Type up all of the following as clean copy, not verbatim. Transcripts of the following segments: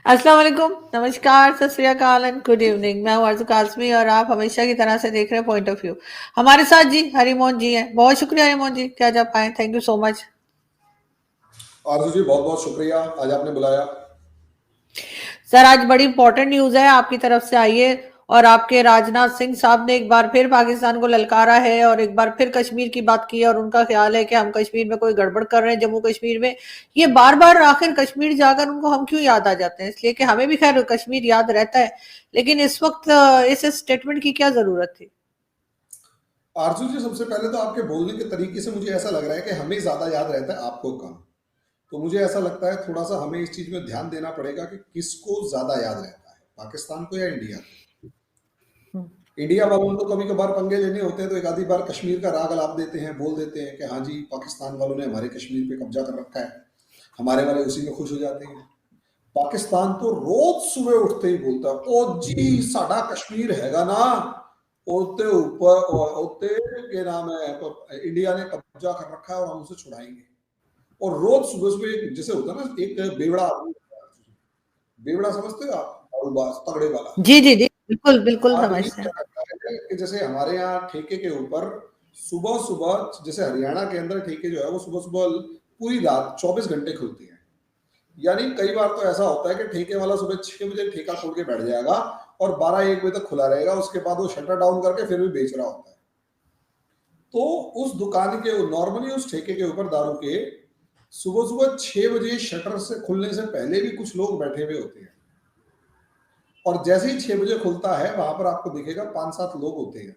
अस्सलाम वालेकुम, नमस्कार, सत श्री अकाल एंड गुड इवनिंग। मैं हूँ आरज़ू काज़मी और आप हमेशा की तरह से देख रहे हैं पॉइंट ऑफ व्यू। हमारे साथ जी हरिमोहन जी हैं। बहुत शुक्रिया हरिमोहन जी कि आज आप आए। Thank you so much. आरजू जी बहुत बहुत शुक्रिया आज आपने बुलाया। सर आज बड़ी इंपॉर्टेंट न्यूज़ है आपकी तरफ से आई है और आपके राजनाथ सिंह साहब ने एक बार फिर पाकिस्तान को ललकारा है और एक बार फिर कश्मीर की बात की है और उनका ख्याल है कि हम कश्मीर में कोई गड़बड़ कर रहे हैं जम्मू कश्मीर में। ये बार बार आखिर कश्मीर जाकर उनको हम क्यों याद आ जाते हैं? इसलिए कि हमें भी खैर कश्मीर याद रहता है, लेकिन इस वक्त इस स्टेटमेंट की क्या जरूरत थी? आरजू जी सबसे पहले तो आपके बोलने के तरीके से मुझे ऐसा लग रहा है कि हमें ज्यादा याद रहता है, आपको कम। तो मुझे ऐसा लगता है थोड़ा सा हमें इस चीज में ध्यान देना पड़ेगा कि किसको ज्यादा याद रहता है, पाकिस्तान को या इंडिया को। हम्म। इंडिया वालों को कभी कभार पंगे लेने होते हैं तो एक आधी बार कश्मीर का राग अलाप देते हैं, बोल देते हैं कि हाँ जी पाकिस्तान वालों ने हमारे कश्मीर पे कब्जा कर रखा है, हमारे वाले उसी में खुश हो जाते हैं। पाकिस्तान तो रोज सुबह उठते ही बोलता है ओ जी साडा कश्मीर हैगा ना, ओते ऊपर ओते के नाम है तो इंडिया ने कब्जा कर रखा है और हम उसे छुड़ाएंगे। और रोज सुबह सुबह जैसे होता है ना एक बेवड़ा आदमी, बेवड़ा समझते हो आप, दाऊदबाज तगड़े वाला जी जी जी, बिल्कुल बिल्कुल आदमी समझते क्या हैं। करता है कि जैसे हमारे यहाँ ठेके के ऊपर सुबह सुबह, जैसे हरियाणा के अंदर ठेके जो है वो सुबह सुबह पूरी रात 24 घंटे खुलती है। यानी कई बार तो ऐसा होता है कि ठेके वाला सुबह 6 बजे ठेका खोल के बैठ जाएगा और 12-1 बजे तक खुला रहेगा, उसके बाद वो शटर डाउन करके फिर भी बेच रहा होता है। तो उस दुकान के नॉर्मली उस ठेके के ऊपर दारू के सुबह सुबह 6 बजे शटर से खुलने से पहले भी कुछ लोग बैठे हुए होते हैं और जैसे ही 6 बजे खुलता है वहां पर आपको दिखेगा 5-7 लोग होते हैं,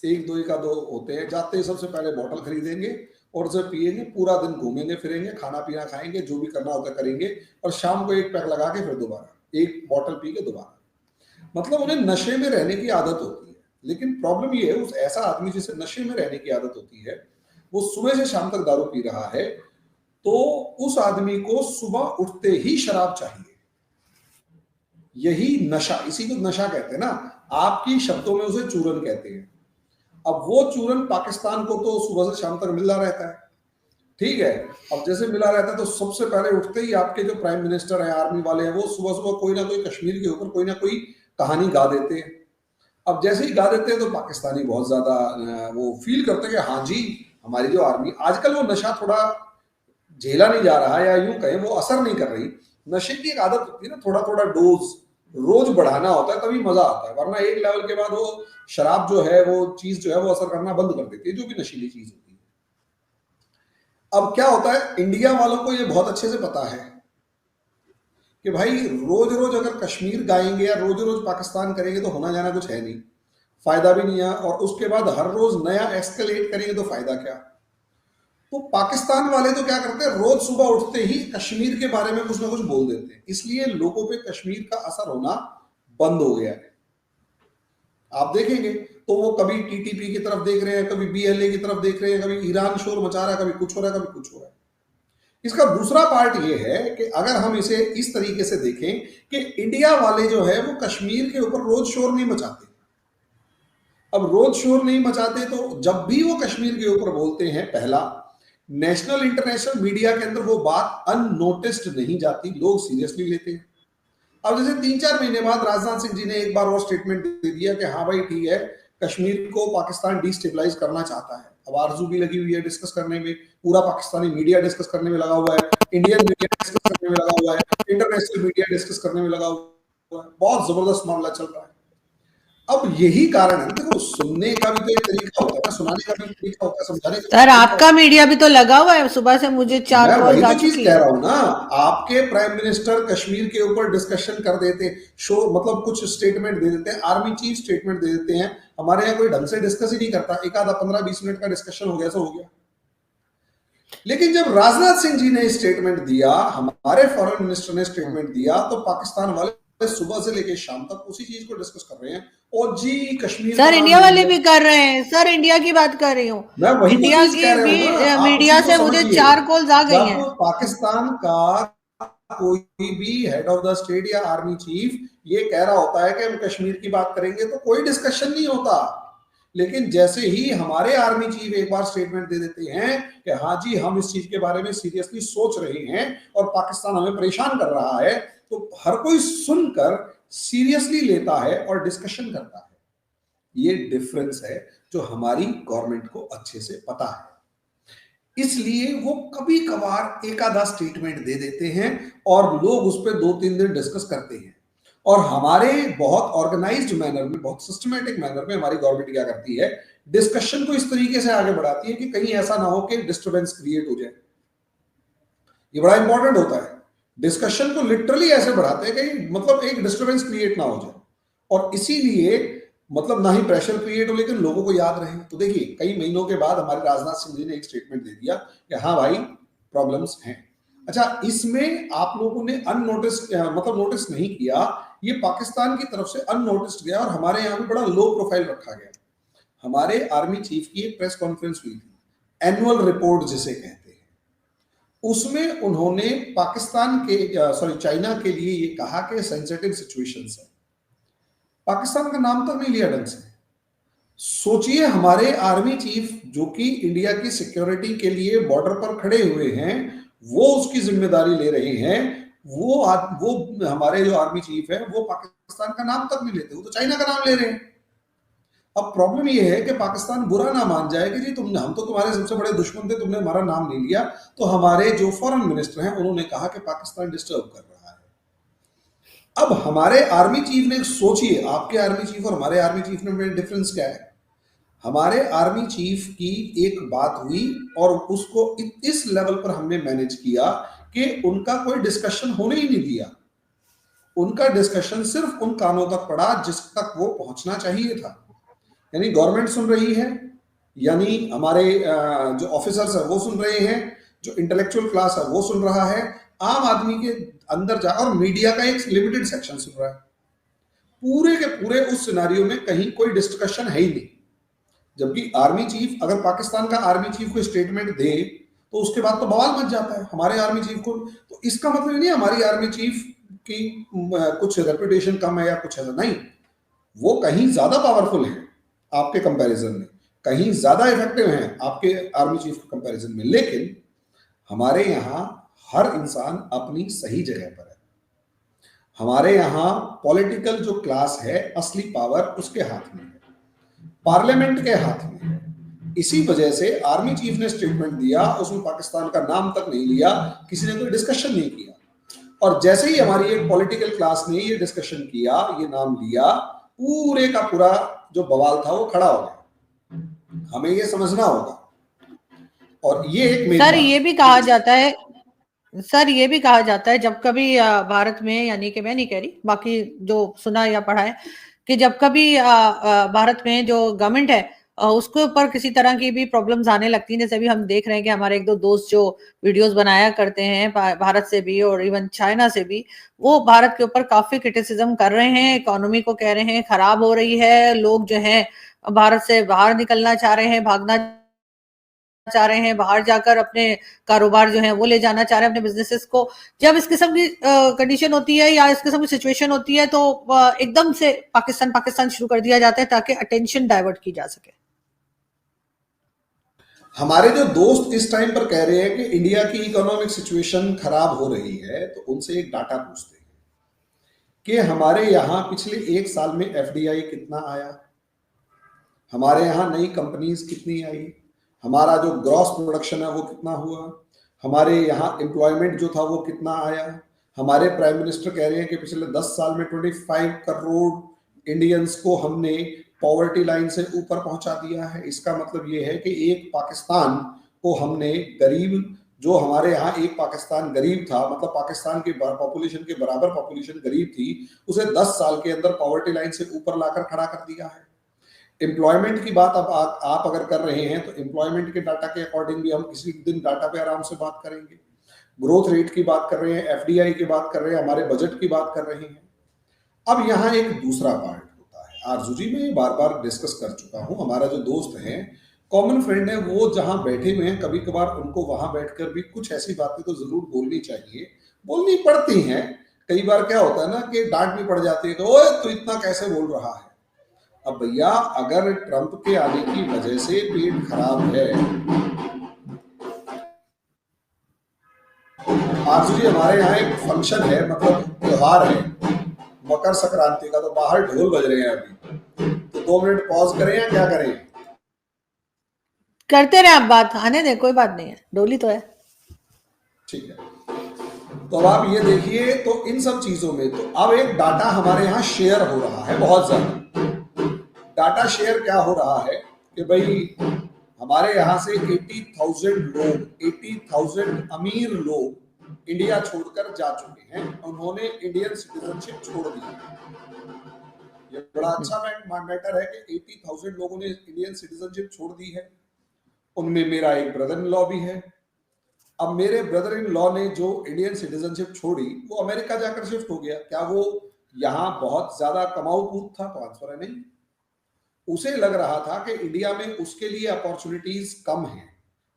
एक दो का दो होते हैं। जाते ही सबसे पहले बोतल खरीदेंगे और उसे पिएंगे, पूरा दिन घूमेंगे फिरेंगे, खाना पीना खाएंगे, जो भी करना होता है करेंगे और शाम को एक पैक लगा के फिर दोबारा एक बोतल पी के दोबारा। मतलब उन्हें नशे में रहने की आदत होती है। लेकिन प्रॉब्लम ये है उस ऐसा आदमी जिसे नशे में रहने की आदत होती है, वो सुबह से शाम तक दारू पी रहा है, तो उस आदमी को सुबह उठते ही शराब चाहिए। यही नशा, इसी को नशा कहते हैं ना, आपकी शब्दों में उसे चूरन कहते हैं। अब वो चूरन पाकिस्तान को तो सुबह से शाम तक मिलता रहता है, ठीक है। अब जैसे मिला रहता है तो सबसे पहले उठते ही आपके जो प्राइम मिनिस्टर हैं, आर्मी वाले हैं, वो सुबह सुबह कोई ना कोई कश्मीर के ऊपर कोई ना कोई कहानी गा देते हैं। अब जैसे ही गा देते हैं तो पाकिस्तानी बहुत ज्यादा वो फील करते हैं कि हाँ जी हमारी जो आर्मी, आजकल वो नशा थोड़ा झेला नहीं जा रहा या यूं कहें वो असर नहीं कर रही। नशे की एक आदत होती है ना, थोड़ा थोड़ा डोज रोज बढ़ाना होता है तभी मजा आता है, वरना एक लेवल के बाद वो शराब जो है वो चीज जो है वो असर करना बंद कर देती है, जो भी नशीली चीज होती है। अब क्या होता है, इंडिया वालों को ये बहुत अच्छे से पता है कि भाई रोज रोज अगर कश्मीर गाएंगे या रोज रोज पाकिस्तान करेंगे तो होना जाना कुछ है नहीं, फायदा भी नहीं है, और उसके बाद हर रोज नया एक्सकलेट करेंगे तो फायदा क्या। तो पाकिस्तान वाले तो क्या करते हैं, रोज सुबह उठते ही कश्मीर के बारे में कुछ ना कुछ बोल देते हैं, इसलिए लोगों पे कश्मीर का असर होना बंद हो गया है। आप देखेंगे तो वो कभी टीटीपी की तरफ देख रहे हैं, कभी बीएलए की तरफ देख रहे हैं, कभी ईरान शोर मचा रहा है, कभी कुछ हो रहा है, कभी कुछ हो रहा है। इसका दूसरा पार्ट ये है कि अगर हम इसे इस तरीके से देखें कि इंडिया वाले जो है वो कश्मीर के ऊपर रोज शोर नहीं मचाते। अब रोज शोर नहीं मचाते तो जब भी वो कश्मीर के ऊपर बोलते हैं, पहला, नेशनल इंटरनेशनल मीडिया के अंदर वो बात अननोटिस्ड नहीं जाती, लोग सीरियसली लेते हैं। अब जैसे 3-4 महीने बाद राजनाथ सिंह जी ने एक बार और स्टेटमेंट दे दिया कि हाँ भाई ठीक है, कश्मीर को पाकिस्तान डिस्टेबलाइज करना चाहता है। अब आरजू भी लगी हुई है डिस्कस करने में, पूरा पाकिस्तानी मीडिया डिस्कस करने में लगा हुआ है, इंडियन मीडिया डिस्कस करने में लगा हुआ है, इंटरनेशनल मीडिया डिस्कस करने में लगा हुआ है, बहुत जबरदस्त मामला चल रहा है। अब यही कारण है, देखो सुनने का भी तो एक तरीका होता है ना, सुनाने का भी तरीका होता है, समझाने का सर भी तरीका आपका होता मीडिया भी तो लगा हुआ है, सुबह से मुझे है। 4 मैं कॉल्स वही आ तो चीज चुकी कह है। रहा हूं ना, आपके प्राइम मिनिस्टर कश्मीर के ऊपर डिस्कशन कर देते, शो मतलब कुछ स्टेटमेंट दे देते हैं, आर्मी चीफ स्टेटमेंट दे देते हैं। हमारे यहाँ कोई ढंग से डिस्कस ही नहीं करता, एक आधा 15-20 मिनट का डिस्कशन हो गया सो हो गया। लेकिन जब राजनाथ सिंह जी ने स्टेटमेंट दिया, हमारे फॉरेन मिनिस्टर ने स्टेटमेंट दिया, तो पाकिस्तान वाले सुबह से लेकर शाम तक उसी चीज को डिस्कस कर रहे हैं। और जी कश्मीर का सर नाम इंडिया ले वाले लिया। भी कर रहे हैं, सर इंडिया की बात कर रही हूँ। मैं वही तो इंडिया चीज की कह रहा भी हूं ना, आप उसी मीडिया को से मुझे समझिए। 4 कॉल्स आ गई जब हैं। पाकिस्तान का कोई भी हेड ऑफ द स्टेट या आर्मी चीफ ये कह रहा होता है कि हम कश्मीर की बात करेंगे तो कोई डिस्कशन नहीं होता। लेकिन जैसे ही हमारे आर्मी चीफ एक बार स्टेटमेंट दे देते हैं कि हाँ जी हम इस चीज के बारे में सीरियसली सोच रहे हैं और पाकिस्तान हमें परेशान कर रहा है, तो हर कोई सुनकर सीरियसली लेता है और डिस्कशन करता है। ये डिफरेंस है जो हमारी गवर्नमेंट को अच्छे से पता है। इसलिए वो कभी कभार एक आधा स्टेटमेंट दे देते हैं और लोग उस पर 2-3 दिन डिस्कस करते हैं। और हमारे बहुत ऑर्गेनाइज्ड मैनर में, बहुत सिस्टमेटिक मैनर में हमारी गवर्नमेंट क्या करती है, डिस्कशन को इस तरीके से आगे बढ़ाती है कि कहीं ऐसा ना हो कि डिस्टर्बेंस क्रिएट हो जाए। ये बड़ा इंपॉर्टेंट होता है। डिस्कशन को लिटरली ऐसे बढ़ाते हैं कि मतलब एक डिस्टर्बेंस क्रिएट ना हो जाए, और इसीलिए मतलब ना ही प्रेशर क्रिएट हो लेकिन लोगों को याद रहे। तो देखिए कई महीनों के बाद हमारे राजनाथ सिंह जी ने एक स्टेटमेंट दे दिया कि हाँ भाई प्रॉब्लम्स हैं। अच्छा, इसमें आप लोगों ने अननोटिस मतलब नोटिस नहीं किया, ये पाकिस्तान की तरफ से अननोटिस्ड गया और हमारे यहाँ भी बड़ा लो प्रोफाइल रखा गया। हमारे आर्मी चीफ की एक प्रेस कॉन्फ्रेंस हुई थी, एनुअल रिपोर्ट जिसे कहते हैं, उसमें उन्होंने पाकिस्तान के चाइना के लिए ये कहा कि सेंसिटिव सिचुएशंस है। पाकिस्तान का नाम तक नहीं लिया ढंग से। सोचिए हमारे आर्मी चीफ जो कि इंडिया की सिक्योरिटी के लिए बॉर्डर पर खड़े हुए हैं, वो उसकी जिम्मेदारी ले रहे हैं, वो हमारे जो आर्मी चीफ है वो पाकिस्तान का नाम तक नहीं लेते, वो तो चाइना का नाम ले रहे हैं। अब प्रॉब्लम ये है कि पाकिस्तान बुरा ना मान जाए कि जी हम तो तुम्हारे सबसे बड़े दुश्मन थे, तुमने हमारा नाम नहीं लिया। तो हमारे जो फॉरेन मिनिस्टर हैं उन्होंने कहा कि पाकिस्तान डिस्टर्ब कर रहा है। अब हमारे आर्मी चीफ ने, सोचिए आपके आर्मी चीफ और हमारे आर्मी चीफ में डिफरेंस क्या है। हमारे आर्मी चीफ की एक बात हुई और उसको इस लेवल पर हमने मैनेज किया कि उनका कोई डिस्कशन होने ही नहीं दिया। उनका डिस्कशन सिर्फ उन कानों तक पड़ा जिस तक वो पहुंचना चाहिए था। यानी गवर्नमेंट सुन रही है, यानी हमारे जो ऑफिसर्स है वो सुन रहे हैं, जो इंटेलेक्चुअल क्लास है वो सुन रहा है, आम आदमी के अंदर जा, और मीडिया का एक लिमिटेड सेक्शन सुन रहा है। पूरे के पूरे उस सिनारियो में कहीं कोई डिस्कशन है ही नहीं। जबकि आर्मी चीफ, अगर पाकिस्तान का आर्मी चीफ कोई स्टेटमेंट दे तो उसके बाद तो बवाल मच जाता है हमारे आर्मी चीफ को। तो इसका मतलब नहीं हमारी आर्मी चीफ की कुछ रेपुटेशन कम है या कुछ ऐसा नहीं, वो कहीं ज्यादा पावरफुल है आपके कंपैरिजन में, कहीं ज्यादा इफेक्टिव हैं आपके आर्मी चीफ के कंपैरिजन में। लेकिन हमारे यहाँ हर इंसान अपनी सही जगह पर है। हमारे यहाँ पॉलिटिकल जो क्लास है, असली पावर उसके हाथ में है, पार्लियामेंट के हाथ में है। इसी वजह से आर्मी चीफ ने स्टेटमेंट दिया, उसमें पाकिस्तान का नाम तक नहीं लिया, किसी ने कोई डिस्कशन नहीं किया। और जैसे ही हमारी एक पॉलिटिकल क्लास ने ये डिस्कशन किया, ये नाम लिया, पूरे का पूरा जो बवाल था वो खड़ा हो गया। हमें ये समझना होगा। और ये एक सर ये भी कहा जाता है, सर ये भी कहा जाता है जब कभी भारत में, यानी कि मैं नहीं कह रही, बाकी जो सुना या पढ़ा है, कि जब कभी भारत में जो गवर्नमेंट है उसके ऊपर किसी तरह की भी प्रॉब्लम्स आने लगती हैं, जैसे अभी हम देख रहे हैं कि हमारे एक दो दोस्त जो वीडियोस बनाया करते हैं भारत से भी और इवन चाइना से भी, वो भारत के ऊपर काफी क्रिटिसिज्म कर रहे हैं, इकोनॉमी को कह रहे हैं खराब हो रही है, लोग जो है भारत से बाहर निकलना चाह रहे हैं, भागना चाह रहे हैं, बाहर जाकर अपने कारोबार जो है वो ले जाना चाह रहे हैं, अपने बिजनेसेस को। जब इस किस्म की कंडीशन होती है या इस किस्म की सिचुएशन होती है तो एकदम से पाकिस्तान पाकिस्तान शुरू कर दिया जाता है ताकि अटेंशन डाइवर्ट की जा सके। हमारे जो दोस्त इस टाइम पर कह रहे हैं कि इंडिया की इकोनॉमिक सिचुएशन खराब हो रही है, तो उनसे एक डाटा पूछते हैं कि हमारे यहाँ पिछले 1 साल में एफडीआई कितना आया, हमारे यहाँ नई कंपनीज कितनी आई, हमारा जो ग्रॉस प्रोडक्शन है वो कितना हुआ, हमारे यहाँ एम्प्लॉयमेंट जो था वो कितना आया। हमारे प्राइम मिनिस्टर कह रहे हैं कि पिछले 10 साल में 25 करोड़ इंडियंस को हमने पॉवर्टी लाइन से ऊपर पहुंचा दिया है। इसका मतलब ये है कि एक पाकिस्तान को हमने गरीब, जो हमारे यहाँ एक पाकिस्तान गरीब था, मतलब पाकिस्तान के पॉपुलेशन के बराबर पॉपुलेशन गरीब थी, उसे 10 साल के अंदर पॉवर्टी लाइन से ऊपर लाकर खड़ा कर दिया है। एम्प्लॉयमेंट की बात अब आप अगर कर रहे हैं तो एम्प्लॉयमेंट के डाटा के अकॉर्डिंग भी हम किसी दिन डाटा पे आराम से बात करेंगे। ग्रोथ रेट की बात कर रहे हैं, एफडीआई की बात कर रहे हैं, हमारे बजट की बात कर रहे हैं। अब यहाँ एक दूसरा पार्ट होता है, आरजू जी मैं बार बार डिस्कस कर चुका हूँ, हमारा जो दोस्त है, कॉमन फ्रेंड है, वो जहां बैठे हुए हैं, कभी कभार उनको वहां बैठकर भी कुछ ऐसी बातें तो जरूर बोलनी चाहिए, बोलनी पड़ती हैं। कई बार क्या होता है ना कि डांट भी पड़ जाती है कि ओए तू इतना कैसे बोल रहा है। अब भैया अगर ट्रंप के आने की वजह से पेट खराब है, आरजू जी हमारे यहाँ एक फंक्शन है, मतलब त्योहार है मकर संक्रांति का, तो बाहर ढोल बज रहे हैं अभी, तो 2 मिनट पॉज करें या क्या करें? करते रहे आप बात, आने दें, कोई बात नहीं है, डोली तो है। ठीक है, तो अब आप ये देखिए, तो इन सब चीजों में तो अब एक डाटा हमारे यहाँ शेयर हो रहा है बहुत ज्यादा। डाटा शेयर क्या हो रहा है कि भाई हमारे यहाँ से 80,000 लोग, 80,000 अमीर लोग इंडिया छोड़कर जा चुके हैं, उन्होंने इंडियन सिटीजनशिप छोड़ दी है। ये बड़ा अच्छा मैटर है कि 80,000 लोगों ने इंडियन सिटीजनशिप छोड़ दी है। उनमें मेरा एक ब्रदर इन लॉ भी है। अब मेरे ब्रदर इन लॉ ने जो इंडियन सिटीजनशिप छोड़ी, वो अमेरिका जाकर शिफ्ट हो गया। क्या वो यहाँ बहुत ज्यादा कमाऊ पूत था? तो आंसर है नहीं। उसे लग रहा था कि इंडिया में उसके लिए अपॉर्चुनिटीज कम है,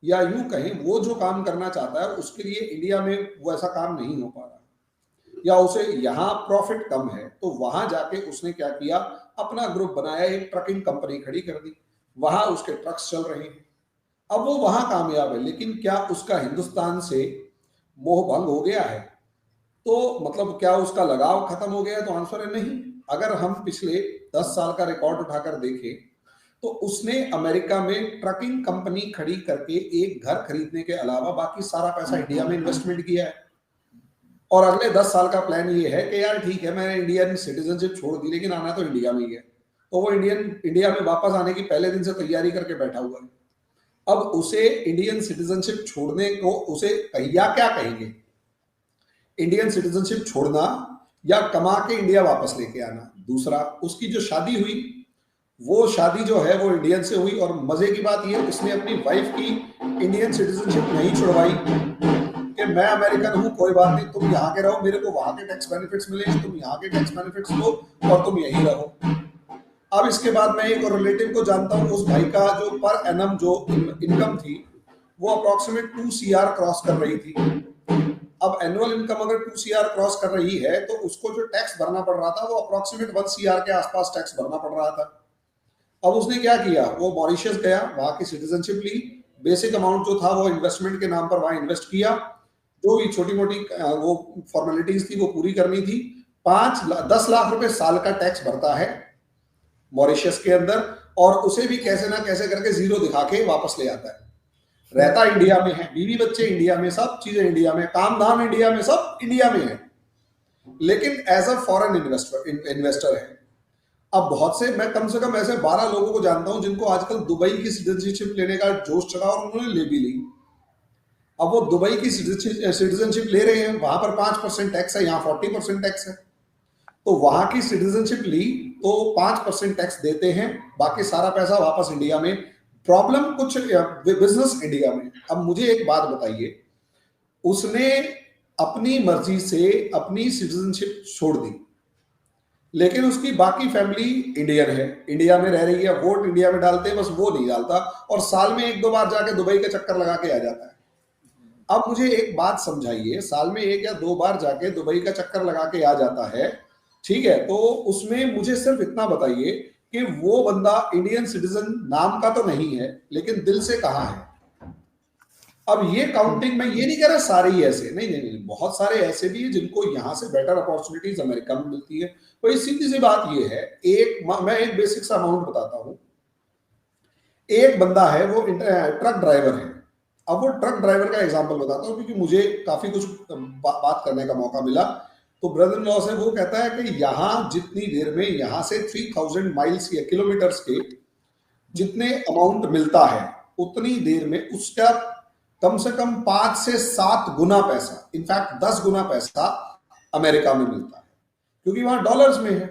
या यूं कहें वो जो काम करना चाहता है उसके लिए इंडिया में वो ऐसा काम नहीं हो पा रहा, या उसे यहाँ प्रॉफिट कम है। तो वहां जाके उसने क्या किया, अपना ग्रुप बनाया, एक ट्रकिंग कंपनी खड़ी कर दी, वहां उसके ट्रक्स चल रहे हैं। अब वो वहां कामयाब है, लेकिन क्या उसका हिंदुस्तान से मोह भंग हो गया है? तो मतलब क्या उसका लगाव खत्म हो गया? तो आंसर है नहीं। अगर हम पिछले 10 साल का रिकॉर्ड उठाकर देखें, तो उसने अमेरिका में ट्रकिंग कंपनी खड़ी करके एक घर खरीदने के अलावा बाकी सारा पैसा इंडिया में इन्वेस्टमेंट किया है। और अगले 10 साल का प्लान ये है कि यार ठीक है, मैंने इंडियन सिटीजनशिप छोड़ दी, लेकिन आना तो इंडिया में ही है। तो वो इंडिया में वापस आने की पहले दिन से तैयारी करके बैठा हुआ है। अब उसे इंडियन सिटीजनशिप छोड़ने को उसे या क्या कहेंगे, इंडियन सिटीजनशिप छोड़ना या कमा के इंडिया वापस लेके आना? दूसरा, उसकी जो शादी हुई, वो शादी जो है वो इंडियन से हुई, और मजे की बात ये, उसने अपनी वाइफ की इंडियन सिटीजनशिप नहीं छुड़वाई कि मैं अमेरिकन हूं, कोई बात नहीं, तुम यहाँ के रहो, मेरे को वहां के टैक्स बेनिफिट्स मिलेंगे, तुम यहाँ के टैक्स बेनिफिट्स लो और तुम यहीं रहो। अब इसके बाद मैं एक और रिलेटिव को जानता हूँ, उस भाई का जो पर एनम जो इनकम थी वो अप्रोक्सीमेट 2 CR क्रॉस कर रही थी। अब एनुअल इनकम अगर 2 CR क्रॉस कर रही है, तो उसको जो टैक्स भरना पड़ रहा था वो अप्रोक्सीमेट 1 CR के आसपास टैक्स भरना पड़ रहा था। अब उसने क्या किया, वो मॉरिशस गया, वहां की सिटीजनशिप ली, बेसिक अमाउंट जो था वो इन्वेस्टमेंट के नाम पर वहां इन्वेस्ट किया, जो भी छोटी मोटी वो फॉर्मेलिटीज थी वो पूरी करनी थी। 10 लाख रुपए साल का टैक्स भरता है मॉरिशस के अंदर, और उसे भी कैसे ना कैसे करके जीरो दिखा के वापस ले आता है। रहता इंडिया में है, बीवी बच्चे इंडिया में, सब चीजें इंडिया में, काम धाम इंडिया में, सब इंडिया में है, लेकिन एज अ फॉरेन इन्वेस्टर है। अब बहुत से, मैं कम से कम ऐसे 12 लोगों को जानता हूं जिनको आजकल दुबई की सिटीजनशिप लेने का जोश चढ़ा, और उन्होंने ले भी ली। अब वो दुबई की सिटीजनशिप ले रहे हैं, वहां पर 5% टैक्स है, यहाँ 40% टैक्स है। तो वहां की सिटीजनशिप ली तो 5% टैक्स देते हैं, बाकी सारा पैसा वापस इंडिया में। प्रॉब्लम कुछ बिजनेस इंडिया में। अब मुझे एक बात बताइए, उसने अपनी मर्जी से अपनी सिटीजनशिप छोड़ दी, लेकिन उसकी बाकी फैमिली इंडियन है, इंडिया में रह रही है, वोट इंडिया में डालते हैं, बस वो नहीं डालता, और साल में 1-2 बार जाके दुबई का चक्कर लगा के आ जाता है। अब मुझे एक बात समझाइए, साल में 1 या 2 बार जाके दुबई का चक्कर लगा के आ जाता है, ठीक है, तो उसमें मुझे सिर्फ इतना बताइए कि वो बंदा इंडियन सिटीजन नाम का तो नहीं है, लेकिन दिल से कहाँ है? अब ये काउंटिंग, मैं ये नहीं कह रहा सारे ही ऐसे, नहीं नहीं नहीं, बहुत सारे ऐसे भी हैं जिनको यहां से बेटर अपॉर्चुनिटीज अमेरिका में मिलती है। तो सीधी सी बात ये है, मैं एक बेसिक सा अमाउंट बताता हूं। एक बंदा है, वो ट्रक ड्राइवर है। अब वो ट्रक ड्राइवर का एग्जांपल बताता हूं, क्योंकि मुझे काफी कुछ बात करने का मौका मिला। तो ब्रदर इन लॉ से वो कहता है कि यहाँ जितनी देर में, यहाँ से 3000 माइल्स या किलोमीटर्स के जितने अमाउंट मिलता है, उतनी देर में उसका कम से कम 5 से 7 गुना पैसा, इनफैक्ट 10 गुना पैसा अमेरिका में मिलता है, क्योंकि वहां डॉलर्स में है।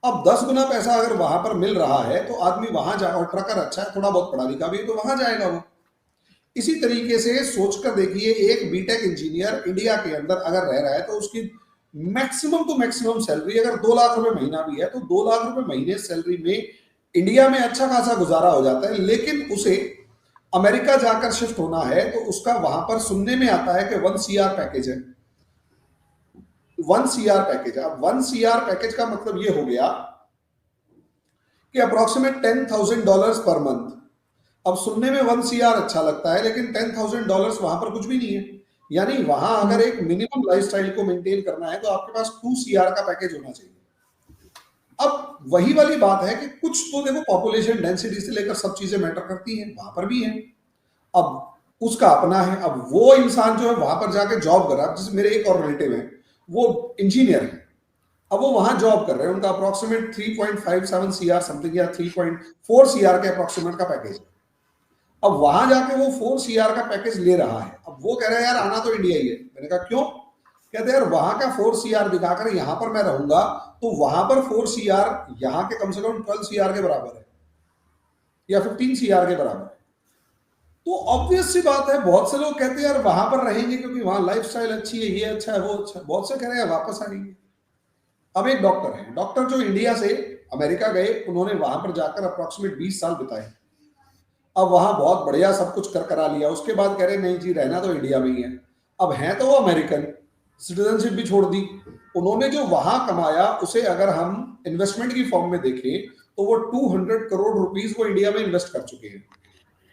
अब 10 गुना पैसा अगर वहां पर मिल रहा है, तो आदमी वहां जाए, और ट्रकर अच्छा है, थोड़ा बहुत पढ़ा लिखा भी है, तो वहां जाएगा वो। इसी तरीके से सोचकर देखिए, एक बीटेक इंजीनियर इंडिया के अंदर अगर रह रहा है, तो उसकी मैक्सिमम टू मैक्सिमम सैलरी अगर 2 लाख रुपए महीना भी है, तो 2 लाख रुपए महीने सैलरी में इंडिया में अच्छा खासा गुजारा हो जाता है। लेकिन उसे अमेरिका जाकर शिफ्ट होना है, तो उसका वहां पर सुनने में आता है कि 1 CR पैकेज है, 1 CR पैकेज। अब 1 CR पैकेज का मतलब ये हो गया कि अप्रोक्सीमेट $10,000 पर मंथ। अब सुनने में 1 CR अच्छा लगता है, लेकिन $10,000 वहां पर कुछ भी नहीं है। यानी वहां अगर एक मिनिमम लाइफस्टाइल को मेंटेन करना है तो आपके पास 2 CR का पैकेज होना चाहिए। अब वही वाली बात है कि कुछ तो देखो पॉपुलेशन डेंसिटी से लेकर सब चीजें मैटर करती हैं, वहां पर भी है। अब उसका अपना है। अब वो इंसान जो है वहां पर जाके जॉब कर रहा है, जैसे मेरे एक और रिलेटिव है, वो इंजीनियर है, अब वो वहां जॉब कर रहे हैं, उनका अप्रोक्सीमेट 3.57 CR समथिंग या 3.4 CR के अप्रोक्सीमेट का पैकेज है। अब वहां जाके वो 4 CR का पैकेज ले रहा है। अब वो कह रहा है यार आना तो इंडिया ही है। मैंने कहा क्यों? कहते यार वहां का 4 CR दिखाकर यहां पर मैं रहूंगा तो वहां पर 4 CR यहां के कम से कम 12 CR के बराबर है या 15 CR के बराबर है। तो ऑब्वियस सी बात है, बहुत से लोग कहते हैं यार वहां पर रहेंगे क्योंकि वहां लाइफस्टाइल अच्छी है, ये अच्छा है, वो अच्छा है। बहुत से कह रहे हैं वापस आएंगे। अब एक डॉक्टर है, डॉक्टर जो इंडिया से अमेरिका गए, उन्होंने वहां पर जाकर अप्रोक्सीमेट 20 साल बिताए। अब वहां बहुत बढ़िया सब कुछ कर करा लिया, उसके बाद कह रहे नहीं जी रहना तो इंडिया में ही है। अब है तो वो अमेरिकन, सिटीजनशिप भी छोड़ दी। उन्होंने जो वहां कमाया उसे अगर हम इन्वेस्टमेंट की फॉर्म में देखें तो वो 200 करोड़ रुपीस वो इंडिया में इन्वेस्ट कर चुके हैं।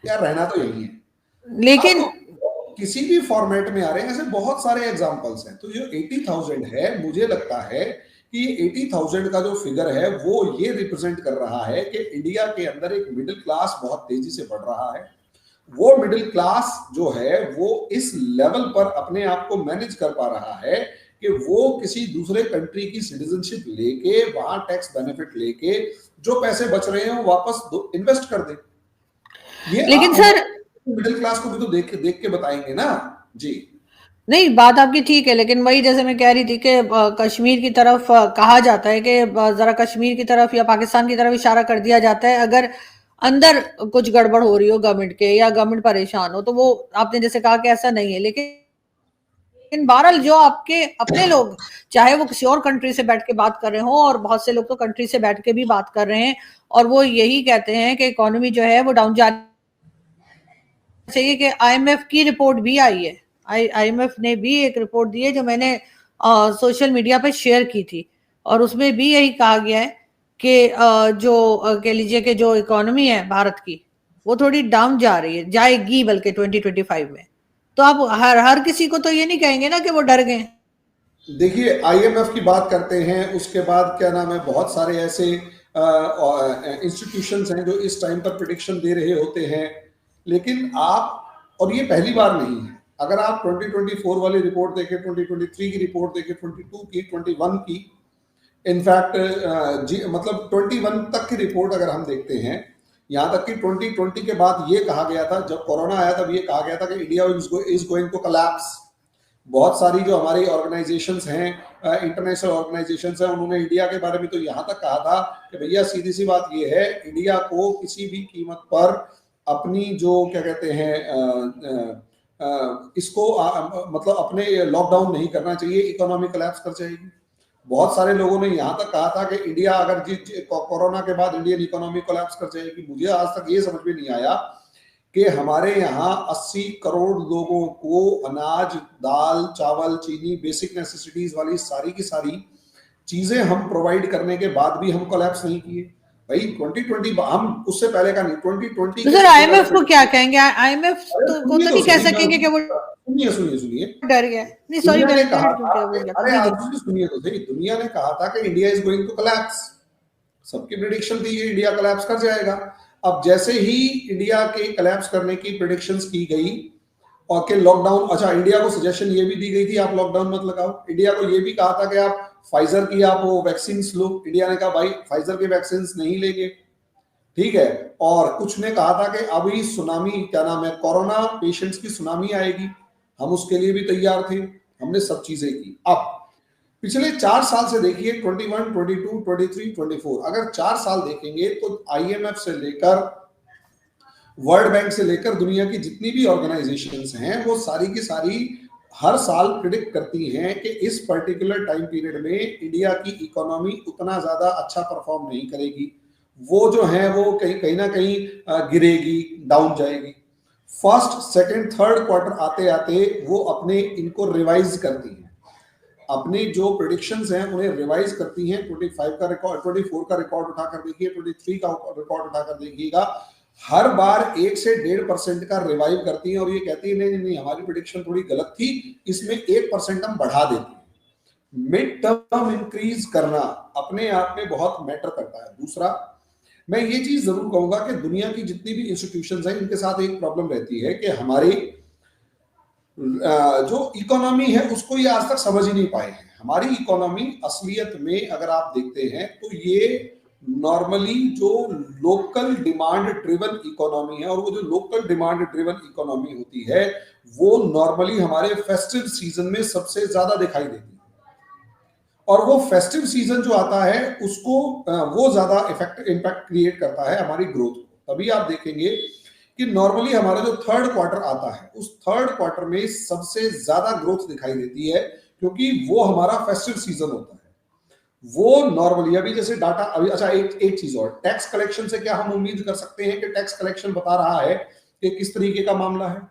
यार रहना तो यही है। लेकिन अब किसी भी फॉर्मेट में आ रहे हैं, ऐसे बहुत सारे एग्जांपल्स हैं। तो जो 80,000 है, मुझे लगता है कि 80,000 का जो फिगर है वो ये रिप्रेजेंट कर रहा है कि इंडिया के अंदर एक मिडिल क्लास बहुत तेजी से बढ़ रहा है। वो मिडिल क्लास जो है वो इस लेवल पर अपने आप को मैनेज कर पा रहा है कि वो किसी दूसरे कंट्री की सिटीजनशिप लेके वहां टैक्स बेनिफिट लेके जो पैसे बच रहे हैं वो वापस इन्वेस्ट कर दे। ये लेकिन आप सर मिडिल क्लास को भी तो देख के बताएंगे ना जी। नहीं, बात आपकी ठीक है, लेकिन वही जैसे मैं कह रही थी कि कश्मीर की तरफ कहा जाता है कि जरा कश्मीर की तरफ या पाकिस्तान की तरफ इशारा कर दिया जाता है अगर अंदर कुछ गड़बड़ हो रही हो गवर्नमेंट के या गवर्नमेंट परेशान हो, तो वो आपने जैसे कहा कि ऐसा नहीं है। लेकिन बहरहाल जो आपके अपने लोग, चाहे वो किसी और कंट्री से बैठ के बात कर रहे हो, और बहुत से लोग तो कंट्री से बैठ के भी बात कर रहे हैं, और वो यही कहते हैं कि इकोनॉमी जो है वो डाउन जा चाहिए। कि आईएमएफ की रिपोर्ट भी आई है, आईएमएफ ने भी एक रिपोर्ट दी है जो मैंने सोशल मीडिया पे शेयर की थी, और उसमें भी यही कहा गया है कि जो कह लीजिए कि जो इकोनॉमी है भारत की वो थोड़ी डाउन जा रही है, जाएगी बल्कि 2025 में। तो आप हर किसी को तो ये नहीं कहेंगे ना कि वो डर गए। देखिए आईएमएफ की बात करते हैं, उसके बाद क्या नाम है, बहुत सारे ऐसे इंस्टीट्यूशंस हैं जो इस टाइम पर प्रिडिक्शन दे रहे होते हैं। लेकिन आप, और ये पहली बार नहीं है, अगर आप 2024 वाली रिपोर्ट देखें, 2023 की रिपोर्ट देखें, 22 की, 21 की, इनफैक्ट जी मतलब 21 तक की रिपोर्ट अगर हम देखते हैं, यहां तक कि 2020 के बाद ये कहा गया था, जब कोरोना आया तब ये कहा गया था कि India is going to collapse. बहुत सारी जो हमारी ऑर्गेनाइजेशंस हैं, इंटरनेशनल ऑर्गेनाइजेशंस हैं, उन्होंने इंडिया के बारे में तो यहाँ तक कहा था कि भैया सीधी सी बात ये है, इंडिया को किसी भी कीमत पर अपनी जो क्या कहते हैं इसको मतलब अपने लॉकडाउन नहीं करना चाहिए, इकोनॉमी कोलैप्स कर जाएगी। बहुत सारे लोगों ने यहाँ तक कहा था कि इंडिया अगर कोरोना के बाद इंडियन इकोनॉमी कोलैप्स कर जाएगी। मुझे आज तक ये समझ में नहीं आया कि हमारे यहाँ 80 करोड़ लोगों को अनाज, दाल, चावल, चीनी, बेसिक नेसेसिटीज वाली सारी की सारी चीजें हम प्रोवाइड करने के बाद भी हम कोलैप्स नहीं किए। भाई 2020 हम उससे पहले का नहीं, 2020 तो के सर आईएमएफ को क्या कहेंगे? आईएमएफ को तो नहीं कह सकेंगे कि वो सुनिए सुनिए सुनिए, डर गया। नहीं सॉरी, दुनिया ने मैंने कहा क्यों था क्या बोल गया? अरे जी जी। आप सुनिए तो सही, दुनिया ने कहा था कि India is going to collapse. सबकी प्रिडिक्शन थी ये इंडिया कोलैप्स कर जाएगा। अब जैसे ही इंडिया के कोलैप्स करने की प्रिडिक्शंस की गई और के लॉकडाउन, अच्छा इंडिया को सजेशन ये भी दी गई थी आप लॉकडाउन मत लगाओ, इंडिया को ये भी कहा था कि आप फाइजर की आप वो वैक्सीन लो। इंडिया ने कहा भाई फाइजर के वैक्सीन नहीं लेंगे, ठीक है। और कुछ ने कहा था कि अभी सुनामी, क्या नाम है, कोरोना पेशेंट्स की सुनामी आएगी, हम उसके लिए भी तैयार थे, हमने सब चीजें की। अब पिछले 4 साल से देखिए 21, 22, 23, 24, अगर 4 साल देखेंगे तो आईएमएफ से लेकर वर्ल्ड बैंक से लेकर दुनिया की जितनी भी ऑर्गेनाइजेशंस हैं वो सारी की सारी हर साल प्रिडिक्ट करती हैं कि इस पर्टिकुलर टाइम पीरियड में इंडिया की इकोनॉमी उतना ज्यादा अच्छा परफॉर्म नहीं करेगी, वो जो है वो कहीं ना कहीं गिरेगी, डाउन जाएगी। फर्स्ट, सेकंड, थर्ड क्वार्टर आते आते वो अपने इनको रिवाइज करती हैं, अपनी जो प्रेडिक्शंस हैं उन्हें रिवाइज करती हैं। 25 का रिकॉर्ड, 24 का रिकॉर्ड उठाकर देखिए, 23 का रिकॉर्ड उठाकर देखिएगा, हर बार 1 से 1.5% का रिवाइव करती हैं और ये कहती है नहीं नहीं हमारी प्रिडिक्शन थोड़ी गलत थी, इसमें 1% हम बढ़ा देते हैं। मिड टर्म इंक्रीज करना अपने आप में बहुत मैटर करता है। दूसरा, मैं ये चीज जरूर कहूंगा कि दुनिया की जितनी भी इंस्टीट्यूशंस हैं इनके साथ एक प्रॉब्लम रहती है कि हमारी जो इकोनॉमी है उसको ये आज तक समझ ही नहीं पाए हैं। हमारी इकोनॉमी असलियत में अगर आप देखते हैं तो ये नॉर्मली जो लोकल डिमांड ड्रिवन इकोनॉमी है, और वो जो लोकल डिमांड ड्रिवन इकोनॉमी होती है वो नॉर्मली हमारे फेस्टिव सीजन में सबसे ज्यादा दिखाई देती है। और वो फेस्टिव सीजन जो आता है उसको वो ज्यादा इम्पैक्ट क्रिएट करता है हमारी ग्रोथ को। तभी आप देखेंगे कि नॉर्मली हमारा जो थर्ड क्वार्टर आता है उस थर्ड क्वार्टर में सबसे ज्यादा ग्रोथ दिखाई देती है, क्योंकि वो हमारा फेस्टिव सीजन होता है। वो नॉर्मली अभी जैसे डाटा अभी, अच्छा एक चीज और, टैक्स कलेक्शन से क्या हम उम्मीद कर सकते हैं कि टैक्स कलेक्शन बता रहा है कि किस तरीके का मामला है?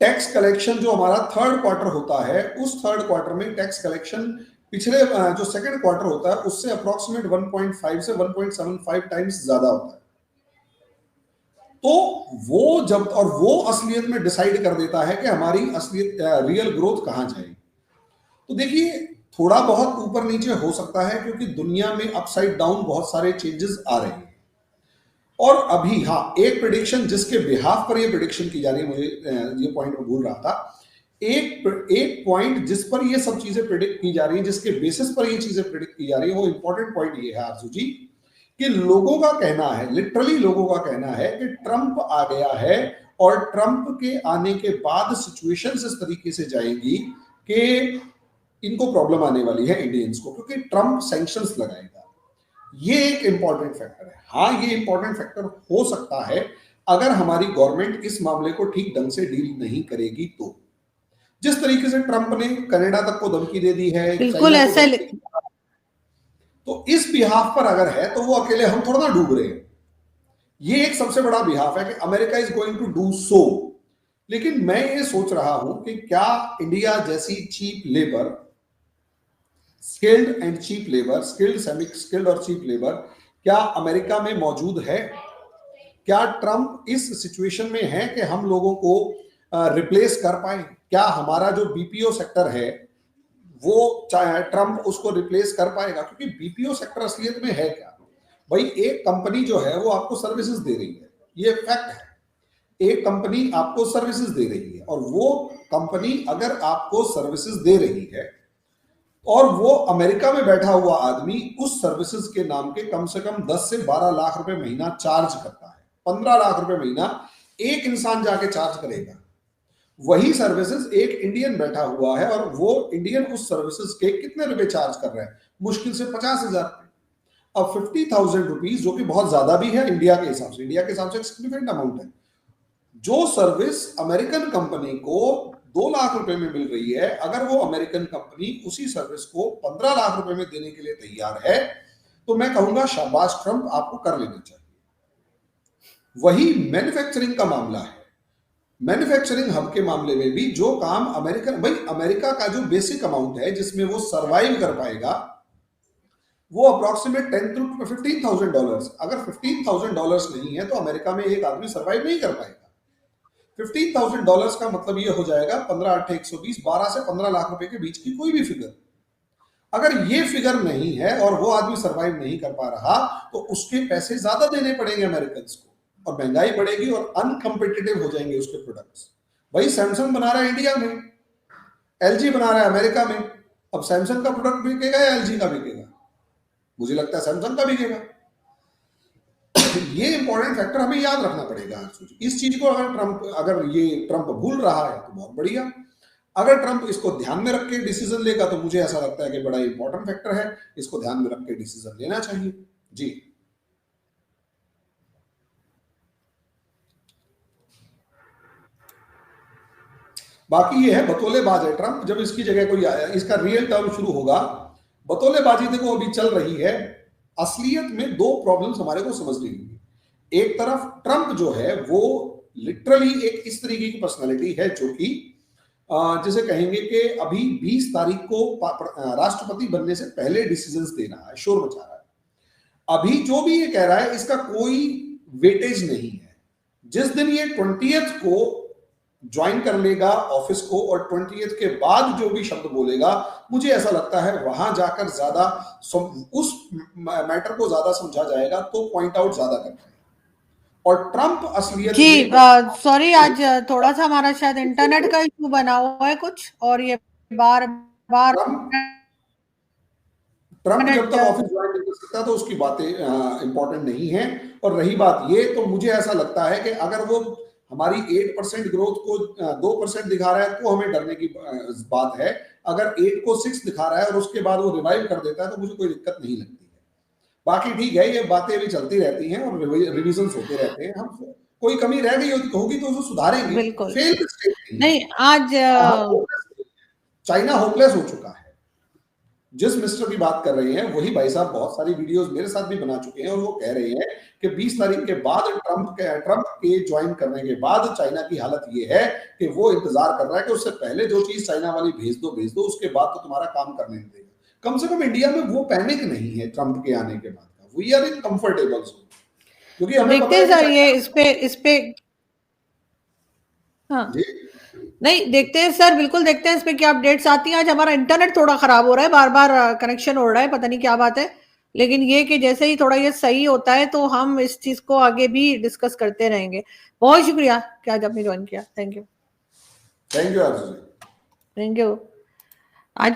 टैक्स कलेक्शन जो हमारा थर्ड क्वार्टर होता है उस थर्ड क्वार्टर में टैक्स कलेक्शन पिछले जो सेकंड क्वार्टर होता है उससे अप्रोक्सीमेट 1.5 से 1.75 टाइम्स ज्यादा होता है। तो वो जब, और वो असलियत में डिसाइड कर देता है कि हमारी असलियत रियल ग्रोथ कहां जाएगी। तो देखिए थोड़ा बहुत ऊपर नीचे हो सकता है क्योंकि दुनिया में अपसाइड डाउन बहुत सारे चेंजेस आ रहे हैं। और अभी हाँ, एक प्रेडिक्शन जिसके बिहाफ पर ये प्रेडिक्शन की जा रही है, मुझे ये पॉइंट मैं भूल रहा था, एक पॉइंट जिस पर ये सब चीजें प्रेडिक्ट की जा रही है, जिसके बेसिस पर ये चीजें प्रेडिक्ट की जा रही है, वो इंपॉर्टेंट पॉइंट ये है आरजू जी कि लोगों का कहना है, लिटरली लोगों का कहना है कि ट्रंप आ गया है और ट्रंप के आने के बाद सिचुएशंस इस तरीके से जाएंगी कि इनको प्रॉब्लम आने वाली है इंडियंस को, क्योंकि ट्रंप सैंक्शंस लगाएगा। ये एक इंपॉर्टेंट फैक्टर है। हाँ, ये इंपॉर्टेंट फैक्टर हो सकता है अगर हमारी गवर्नमेंट इस मामले को ठीक ढंग से डील नहीं करेगी तो। जिस तरीके से ट्रंप ने कनाडा तक को धमकी दे दी है, बिल्कुल ऐसा, तो इस बिहाफ पर अगर है तो वो अकेले हम थोड़ा ना डूब रहे हैं। ये एक सबसे बड़ा बिहाफ है कि America is going to do so. लेकिन मैं ये सोच रहा हूं कि क्या इंडिया जैसी cheap labour, skilled and cheap labour, skilled, semi skilled और चीप लेबर क्या अमेरिका में मौजूद है? क्या ट्रंप इस सिचुएशन में है कि हम लोगों को रिप्लेस कर पाए? क्या हमारा जो बीपीओ सेक्टर है वो ट्रंप उसको रिप्लेस कर पाएगा? क्योंकि बीपीओ सेक्टर असलियत में है क्या भाई? एक कंपनी जो है वो आपको सर्विसेज दे रही है, ये फैक्ट है। एक कंपनी आपको सर्विसेज दे रही है और वो कंपनी अगर आपको सर्विसेज दे रही है और वो अमेरिका में बैठा हुआ आदमी उस सर्विसेज के नाम के कम से कम 10 से 12 लाख रुपए महीना चार्ज करता है, 15 लाख रुपए महीना एक इंसान जाके चार्ज करेगा। वही सर्विसेज एक इंडियन बैठा हुआ है और वो इंडियन उस सर्विसेज के कितने रुपए चार्ज कर रहे हैं? मुश्किल से 50,000। अब 50,000 रुपीज, जो कि बहुत ज्यादा भी है इंडिया के हिसाब से, इंडिया के हिसाब से एक सिग्निफिकेंट अमाउंट है। जो सर्विस अमेरिकन कंपनी को 2 लाख रुपए में मिल रही है, अगर वो अमेरिकन कंपनी उसी सर्विस को 15 लाख रुपए में देने के लिए तैयार है तो मैं कहूंगा शाबाश ट्रंप, आपको कर लेना चाहिए। वही मैन्युफैक्चरिंग का मामला है। मैन्युफैक्चरिंग हब के मामले में भी जो काम अमेरिकन, भाई अमेरिका का जो बेसिक अमाउंट है जिसमें वो सर्वाइव कर पाएगा वो अप्रोक्सीमेट $10,000 to $15,000। अगर $15,000 नहीं है तो अमेरिका में एक आदमी सर्वाइव नहीं कर पाएगा। $15,000 का मतलब ये हो जाएगा 15×8=120, 12 से 15 लाख रुपए के बीच की कोई भी फिगर। अगर ये फिगर नहीं है और वो आदमी सर्वाइव नहीं कर पा रहा तो उसके पैसे ज्यादा देने पड़ेंगे अमेरिकन को और महंगाई बढ़ेगी और अनकंपिटिटिव हो जाएंगे उसके प्रोडक्ट्स। भाई सैमसंग बना रहा है इंडिया में, एलजी बना रहा है अमेरिका में, अब सैमसंग का प्रोडक्ट बिकेगा या एलजी का बिकेगा? मुझे लगता है सैमसंग का बिकेगा। ये इंपॉर्टेंट फैक्टर हमें याद रखना पड़ेगा। इस चीज को अगर ये ट्रंप भूल रहा है तो बहुत बढ़िया। अगर ट्रंप इसको ध्यान में रख के डिसीजन लेगा तो मुझे ऐसा लगता है कि बड़ा इंपॉर्टेंट फैक्टर है, इसको ध्यान में रख के डिसीजन लेना चाहिए जी। बाकी ये है, बतौलेबाज है ट्रंप। जब इसकी जगह कोई आया, इसका रियल टर्म शुरू होगा। बतौलेबाजी देखो अभी चल रही है। असलियत में दो प्रॉब्लम्स हमारे को समझनी होगी। एक तरफ ट्रंप जो है वो लिटरली एक इस तरीके की पर्सनालिटी है जो कि जिसे कहेंगे कि अभी 20 तारीख को राष्ट्रपति बनने से पहले डिसीजंस दे रहा है, शोर मचा रहा है। अभी जो भी ये कह रहा है इसका कोई वेटेज नहीं है। जिस दिन ये 20th को ज्वाइन कर लेगा ऑफिस को और 20th के बाद जो भी शब्द बोलेगा, मुझे ऐसा लगता है वहां जाकर ज्यादा उस मैटर को ज्यादा समझा जाएगा, तो पॉइंट आउट ज्यादा कर पाएगा। और ट्रंप असलियत जी में सॉरी, आज थोड़ा सा हमारा शायद इंटरनेट का इशू बना हुआ है कुछ, और ये बार बार ट्रंप जब तक इंटरनेट ऑफिस ज्वाइन नहीं कर सकता तो उसकी बातें इंपॉर्टेंट नहीं है। और रही बात ये, तो मुझे ऐसा लगता है कि अगर वो हमारी 8% ग्रोथ को 2% दिखा रहा है तो हमें डरने की बात है। अगर 8 को 6 दिखा रहा है और उसके बाद वो रिवाइव कर देता है तो मुझे कोई दिक्कत नहीं लगती है। बाकी ठीक है, ये बातें भी चलती रहती हैं और रिविजन्स होते रहते हैं। हम कोई कमी रह गई होगी तो उसको सुधारेंगे। बिल्कुल फेल स्टेट नहीं। आज चाइना होपलेस हो चुका है। जिस मिस्टर की बात कर रहे हैं वही भाई साहब बहुत सारी वीडियोस मेरे साथ भी बना चुके हैं और वो कह रहे हैं कि 20 तारीख के बाद ट्रंप के ज्वाइन करने के बाद चाइना की हालत ये है कि वो इंतजार कर रहा है कि उससे पहले जो चीज चाइना वाली भेज दो, उसके बाद तो तुम्हारा काम करने नहीं देगा। कम से कम इंडिया में वो पैनिक नहीं है ट्रंप के आने के बाद का। We are in comfortable zone, क्योंकि हमें पता देखते है हैं सर, ये इस पे हाँ जी नहीं, देखते हैं सर, बिल्कुल देखते हैं इस पे क्या अपडेट्स आती हैं। आज हमारा इंटरनेट थोड़ा खराब हो रहा है, बार बार कनेक्शन उड़ रहा है, पता नहीं क्या बात है। लेकिन ये कि जैसे ही थोड़ा ये सही होता है तो हम इस चीज को आगे भी डिस्कस करते रहेंगे। बहुत शुक्रिया कि आज आपने ज्वाइन किया। Thank you thank you. Thank you. आज